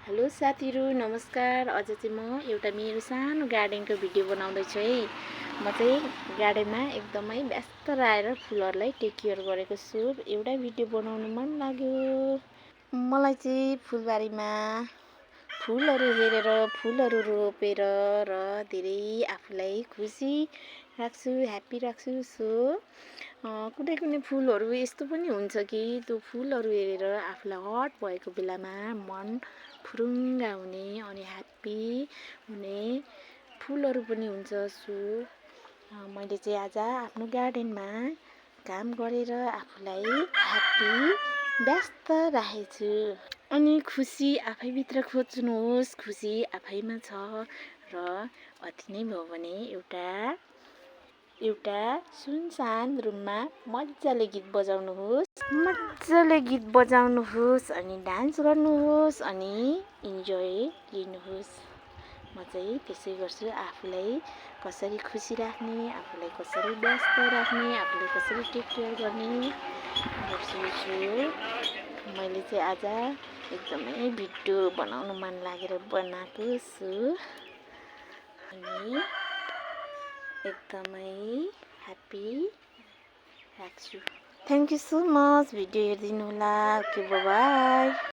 Hello साथीहरू नमस्कार। आज चाहिँ म एउटा मेरो सानो गार्डनको भिडियो बनाउँदैछु है। म चाहिँ गार्डनमा एकदमै व्यस्त रहेर फुलहरूलाई टेक केयर गरेको छु। एउटा भिडियो बनाउनु मन लाग्यो। मलाई चाहिँ फुलबारीमा फुलहरू हेरेर फुलहरू रोपेर र धेरै आफूलाई खुसी राख्छु, ह्याप्पी राख्छु। सो कुनै फुलहरू यस्तो पनि हुन्छ कि त्यो फुलहरू हेरेर आफूलाई हट भएको बेलामा मन फुरुङ्गा हुने अनि ह्याप्पी हुने फुलहरू पनि हुन्छ। सो मैले चाहिँ आज आफ्नो गार्डनमा काम गरेर आफूलाई ह्याप्पी व्यस्त राखेको छु। अनि खुसी आफैभित्र खोज्नुहोस्, खुसी आफैमा छ। र अति नै भयो भने एउटा सुनसान रुममा मजाले गीत बजाउनुहोस् अनि डान्स गर्नुहोस् अनि इन्जोय लिनुहोस्। म चाहिँ त्यसै गर्छु। आफूलाई कसरी खुसी राख्ने, आफूलाई कसरी व्यस्त राख्ने, आफूलाई कसरी टेक केयर गर्ने गर्छु। मैले चाहिँ आज एकदमै भिडियो बनाउनु मन लागेर बनाएको छु अनि एकदमै ह्याप्पी राख्छु। Thank you so much video हेरिदिनु होला। Okay by.